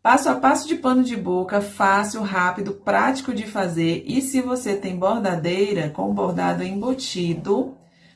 Passo a passo de pano de boca, fácil, rápido, prático de fazer. E se você tem bordadeira, com bordado embutido,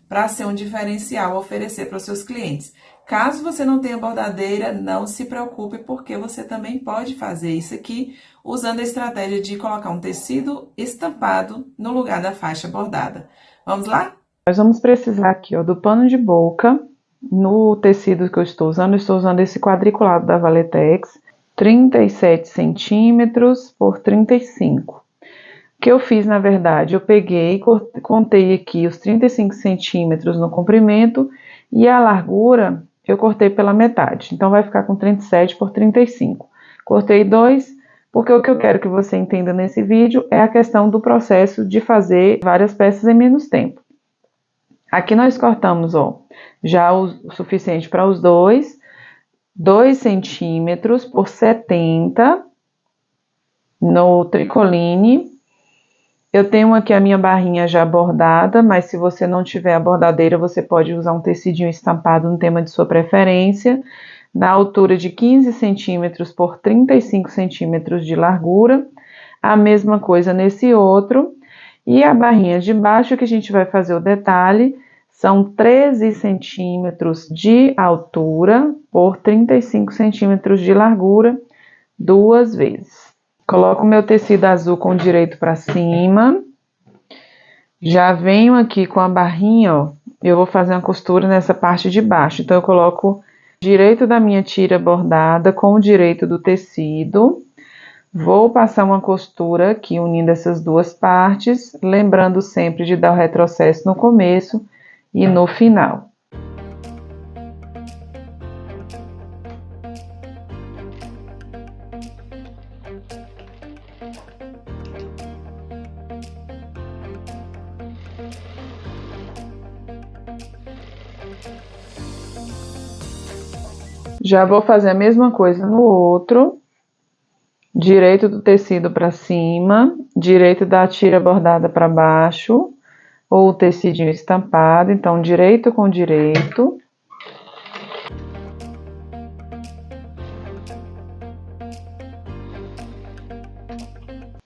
para ser um diferencial a oferecer para os seus clientes. Caso você não tenha bordadeira, não se preocupe, porque você também pode fazer isso aqui usando a estratégia de colocar um tecido estampado no lugar da faixa bordada. Vamos lá? Nós vamos precisar aqui, ó, do pano de boca. No tecido que eu estou usando esse quadriculado da Valetex, 37 centímetros por 35. O que eu fiz, na verdade, eu peguei, contei aqui os 35 centímetros no comprimento e a largura eu cortei pela metade. Então, vai ficar com 37 por 35. Cortei 2, porque o que eu quero que você entenda nesse vídeo é a questão do processo de fazer várias peças em menos tempo. Aqui nós cortamos, ó, já o suficiente para os dois, 2 centímetros por 70 no tricoline. Eu tenho aqui a minha barrinha já bordada, mas se você não tiver a bordadeira, você pode usar um tecidinho estampado no tema de sua preferência, na altura de 15 centímetros por 35 centímetros de largura. A mesma coisa nesse outro. E a barrinha de baixo, que a gente vai fazer o detalhe, são 13 centímetros de altura por 35 centímetros de largura, 2 vezes. Coloco o meu tecido azul com o direito para cima. Já venho aqui com a barrinha, ó. Eu vou fazer uma costura nessa parte de baixo. Então, eu coloco o direito da minha tira bordada com o direito do tecido. Vou passar uma costura aqui, unindo essas duas partes, lembrando sempre de dar o retrocesso no começo e no final. Já vou fazer a mesma coisa no outro. Direito do tecido para cima, direito da tira bordada para baixo, ou o tecidinho estampado, então direito com direito.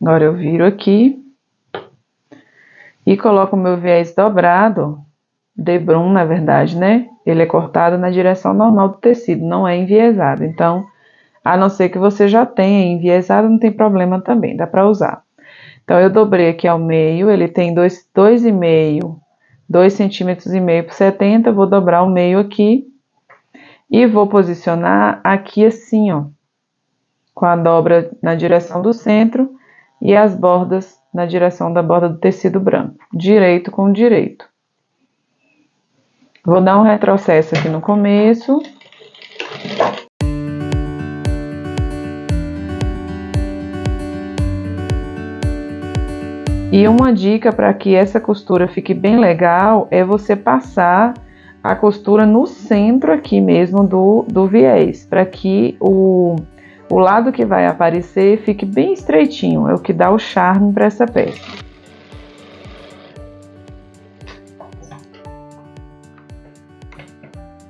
Agora eu viro aqui e coloco o meu viés dobrado, debrum na verdade, né? Ele é cortado na direção normal do tecido, não é enviesado, então, a não ser que você já tenha enviesado, não tem problema também, dá para usar. Então, eu dobrei aqui ao meio, ele tem 2,5 centímetros e meio por 70, vou dobrar o meio aqui e vou posicionar aqui assim, ó, com a dobra na direção do centro e as bordas na direção da borda do tecido branco, direito com direito. Vou dar um retrocesso aqui no começo. E uma dica para que essa costura fique bem legal é você passar a costura no centro aqui mesmo do viés, para que o lado que vai aparecer fique bem estreitinho, é o que dá o charme para essa peça.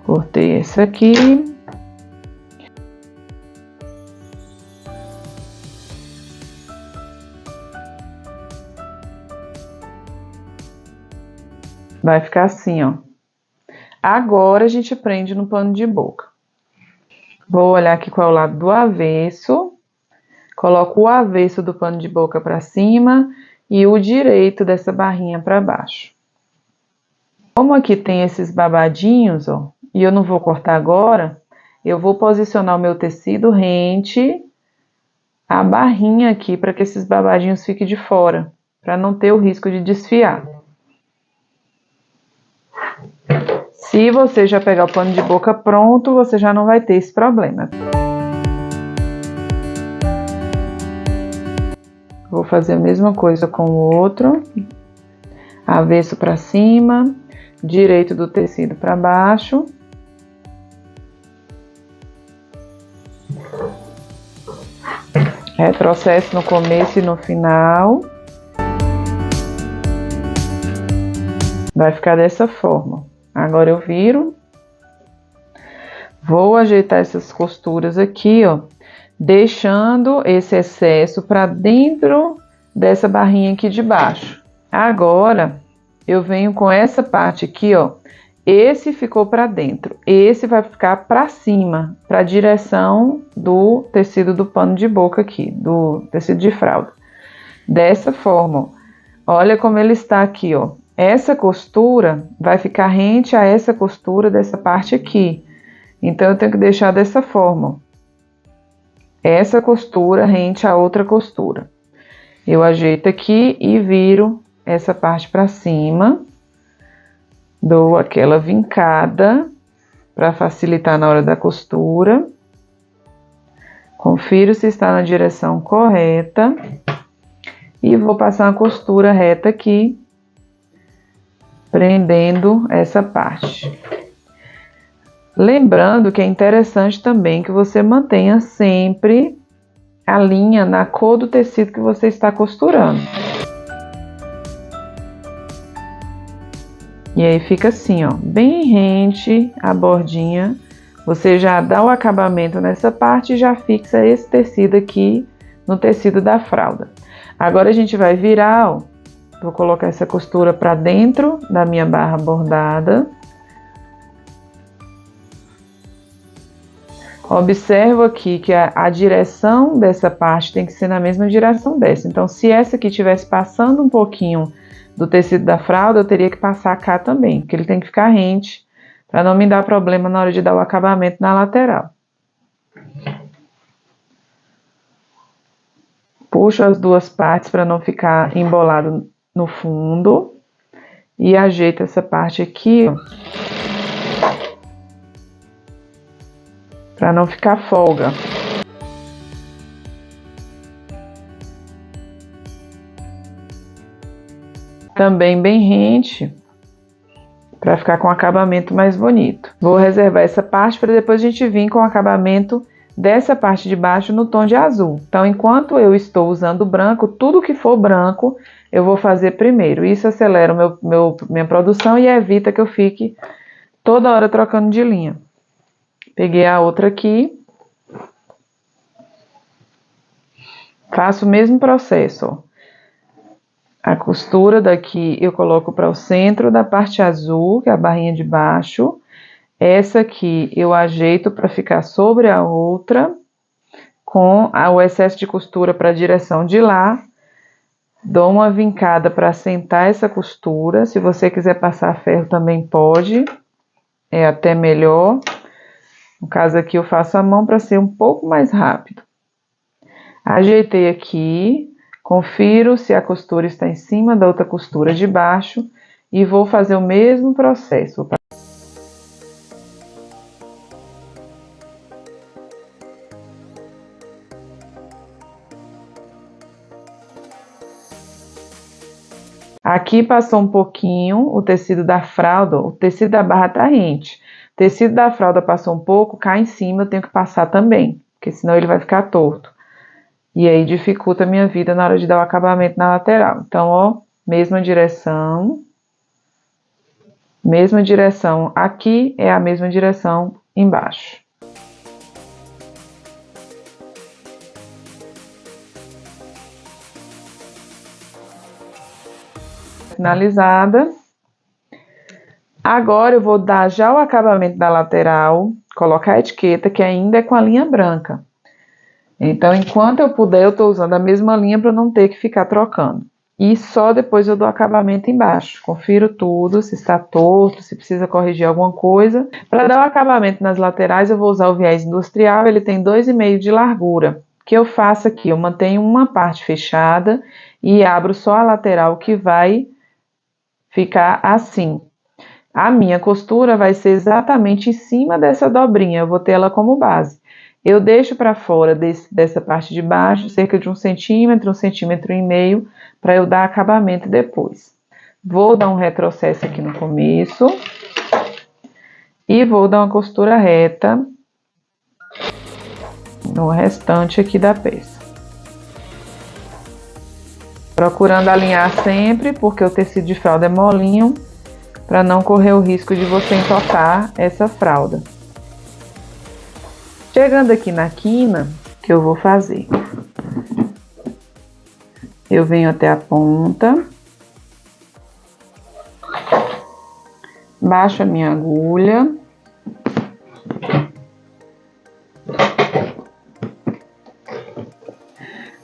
Cortei essa aqui. Vai ficar assim, ó. Agora a gente prende no pano de boca. Vou olhar aqui qual é o lado do avesso. Coloco o avesso do pano de boca para cima e o direito dessa barrinha para baixo. Como aqui tem esses babadinhos, ó, e eu não vou cortar agora, eu vou posicionar o meu tecido rente à barrinha aqui para que esses babadinhos fiquem de fora, para não ter o risco de desfiar. Se você já pegar o pano de boca pronto, você já não vai ter esse problema. Vou fazer a mesma coisa com o outro. Avesso para cima, direito do tecido para baixo. Retrocesso no começo e no final. Vai ficar dessa forma. Agora eu viro. Vou ajeitar essas costuras aqui, ó. deixando esse excesso para dentro dessa barrinha aqui de baixo. Agora, eu venho com essa parte aqui, ó. Esse ficou para dentro, esse vai ficar para cima, para a direção do tecido do pano de boca aqui, do tecido de fralda. Dessa forma, ó. Olha como ele está aqui, ó. Essa costura vai ficar rente a essa costura dessa parte aqui. Então, eu tenho que deixar dessa forma, ó. Essa costura rente a outra costura. Eu ajeito aqui e viro essa parte para cima. Dou aquela vincada para facilitar na hora da costura. Confiro se está na direção correta. E vou passar uma costura reta aqui, prendendo essa parte. Lembrando que é interessante também que você mantenha sempre a linha na cor do tecido que você está costurando. E aí fica assim, ó, bem rente a bordinha. Você já dá o acabamento nessa parte e já fixa esse tecido aqui no tecido da fralda. Agora a gente vai virar, ó. Vou colocar essa costura para dentro da minha barra bordada. Observo aqui que a direção dessa parte tem que ser na mesma direção dessa. Então, se essa aqui estivesse passando um pouquinho do tecido da fralda, eu teria que passar cá também, porque ele tem que ficar rente, para não me dar problema na hora de dar o acabamento na lateral. Puxo as duas partes para não ficar embolado no fundo. E ajeito essa parte aqui, ó, para não ficar folga. Também bem rente, para ficar com um acabamento mais bonito. Vou reservar essa parte para depois a gente vir com o acabamento dessa parte de baixo no tom de azul. Então, enquanto eu estou usando o branco, tudo que for branco eu vou fazer primeiro. Isso acelera minha produção e evita que eu fique toda hora trocando de linha. Peguei a outra aqui. Faço o mesmo processo, ó. A costura daqui eu coloco para o centro da parte azul, que é a barrinha de baixo. Essa aqui eu ajeito para ficar sobre a outra, com o excesso de costura para a direção de lá. Dou uma vincada para assentar essa costura. Se você quiser passar ferro também pode, é até melhor. No caso aqui eu faço a mão para ser um pouco mais rápido. Ajeitei aqui. Confiro se a costura está em cima da outra costura de baixo e vou fazer o mesmo processo. Aqui passou um pouquinho o tecido da fralda, o tecido da barra tá rente. O tecido da fralda passou um pouco, cá em cima eu tenho que passar também, porque senão ele vai ficar torto. E aí dificulta a minha vida na hora de dar o acabamento na lateral. Então, ó, mesma direção aqui é a mesma direção embaixo. Finalizada. Agora eu vou dar já o acabamento da lateral, colocar a etiqueta que ainda é com a linha branca. Então, enquanto eu puder, eu tô usando a mesma linha para não ter que ficar trocando. E só depois eu dou acabamento embaixo. Confiro tudo, se está torto, se precisa corrigir alguma coisa. Para dar o acabamento nas laterais, eu vou usar o viés industrial, ele tem 2,5 de largura. O que eu faço aqui? Eu mantenho uma parte fechada e abro só a lateral que vai ficar assim. A minha costura vai ser exatamente em cima dessa dobrinha, eu vou ter ela como base. Eu deixo para fora dessa parte de baixo, cerca de 1 centímetro, 1,5 centímetros, para eu dar acabamento depois. Vou dar um retrocesso aqui no começo. E vou dar uma costura reta no restante aqui da peça. Procurando alinhar sempre, porque o tecido de fralda é molinho, para não correr o risco de você entortar essa fralda. Chegando aqui na quina, que eu vou fazer. Eu venho até a ponta, baixo a minha agulha,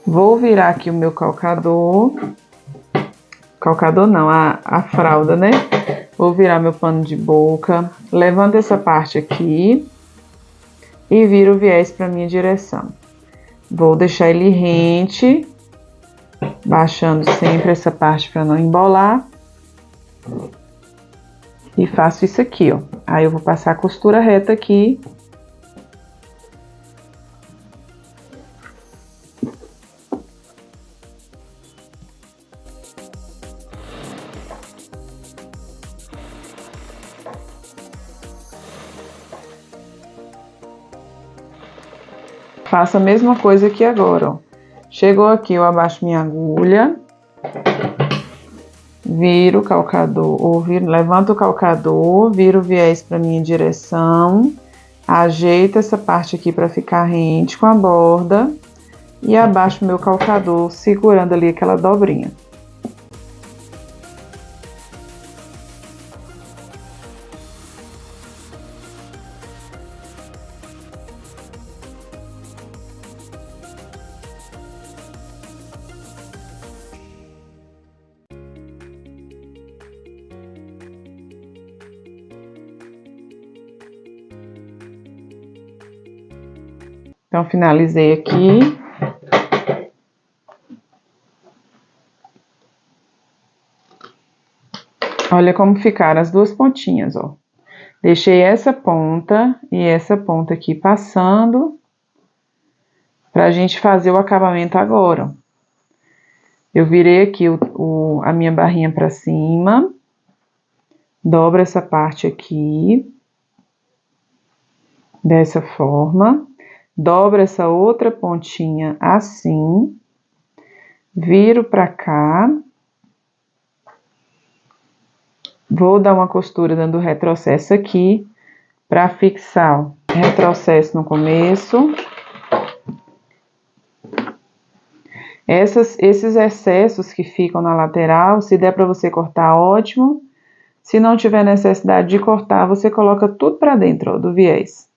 vou virar aqui o meu calcador não, a fralda, né? Vou virar meu pano de boca, levanto essa parte aqui e viro o viés para minha direção. Vou deixar ele rente, baixando sempre essa parte para não embolar. E faço isso aqui, ó. Aí eu vou passar a costura reta aqui. Faço a mesma coisa aqui agora, ó. Chegou aqui, eu abaixo minha agulha, viro o calcador, ou levanto o calcador, viro o viés para minha direção, ajeito essa parte aqui para ficar rente com a borda e abaixo meu calcador, segurando ali aquela dobrinha. Então, finalizei aqui. Olha como ficaram as duas pontinhas, ó. Deixei essa ponta e essa ponta aqui passando pra gente fazer o acabamento agora. Eu virei aqui a minha barrinha pra cima, dobro essa parte aqui, dessa forma. Dobro essa outra pontinha assim, viro pra cá, vou dar uma costura dando retrocesso aqui, pra fixar, ó, retrocesso no começo. Esses excessos que ficam na lateral, se der pra você cortar, ótimo. Se não tiver necessidade de cortar, você coloca tudo pra dentro, ó, do viés.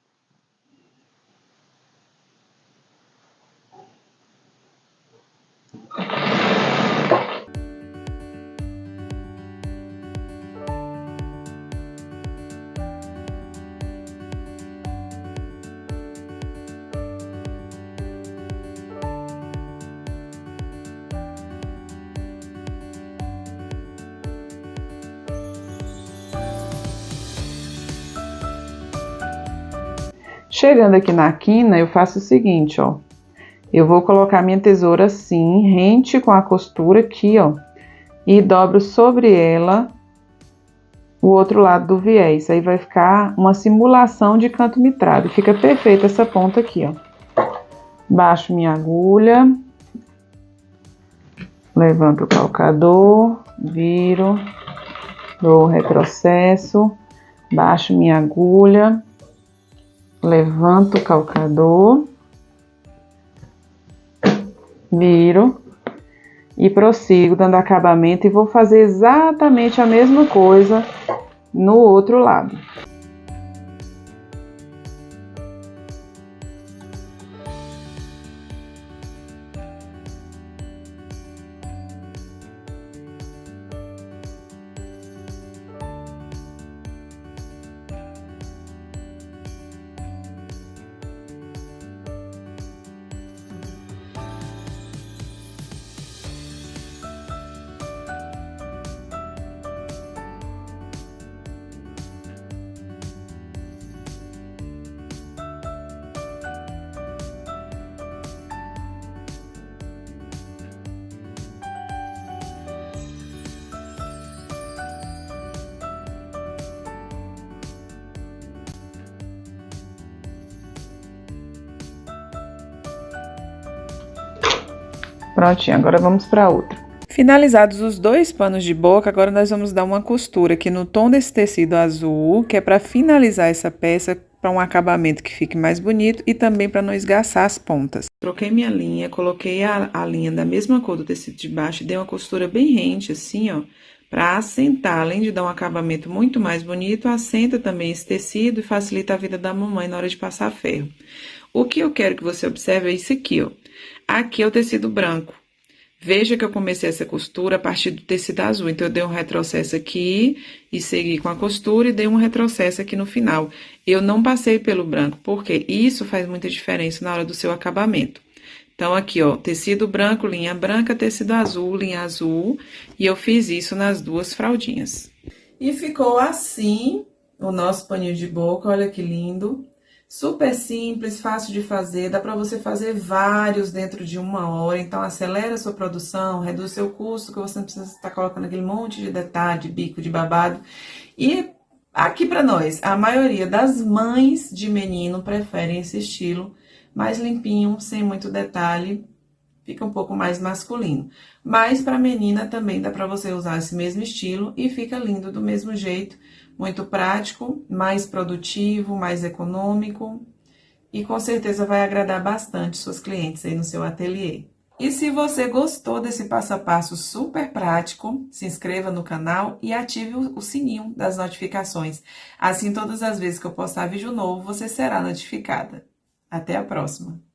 Chegando aqui na quina, eu faço o seguinte, ó. Eu vou colocar minha tesoura assim, rente com a costura aqui, ó. E dobro sobre ela o outro lado do viés. Aí vai ficar uma simulação de canto mitrado. Fica perfeita essa ponta aqui, ó. Baixo minha agulha. Levanto o calcador. Viro. Dou retrocesso. Baixo minha agulha. Levanto o calcador, viro e prossigo dando acabamento e vou fazer exatamente a mesma coisa no outro lado. Prontinho, agora vamos para outra. Finalizados os dois panos de boca, agora nós vamos dar uma costura aqui no tom desse tecido azul, que é para finalizar essa peça para um acabamento que fique mais bonito e também para não esgaçar as pontas. Troquei minha linha, coloquei a linha da mesma cor do tecido de baixo e dei uma costura bem rente, assim, ó, para assentar. Além de dar um acabamento muito mais bonito, assenta também esse tecido e facilita a vida da mamãe na hora de passar ferro. O que eu quero que você observe é isso aqui, ó. Aqui é o tecido branco. Veja que eu comecei essa costura a partir do tecido azul, então eu dei um retrocesso aqui e segui com a costura e dei um retrocesso aqui no final. Eu não passei pelo branco, porque isso faz muita diferença na hora do seu acabamento. Então, aqui, ó, tecido branco, linha branca, tecido azul, linha azul, e eu fiz isso nas duas fraldinhas. E ficou assim o nosso paninho de boca, olha que lindo. Super simples, fácil de fazer, dá para você fazer vários dentro de 1 hora, então acelera a sua produção, reduz seu custo, que você não precisa estar colocando aquele monte de detalhe, de bico, de babado. E aqui para nós, a maioria das mães de menino preferem esse estilo mais limpinho, sem muito detalhe, fica um pouco mais masculino. Mas para menina também dá para você usar esse mesmo estilo e fica lindo do mesmo jeito. Muito prático, mais produtivo, mais econômico e com certeza vai agradar bastante suas clientes aí no seu ateliê. E se você gostou desse passo a passo super prático, se inscreva no canal e ative o sininho das notificações. Assim, todas as vezes que eu postar vídeo novo, você será notificada. Até a próxima!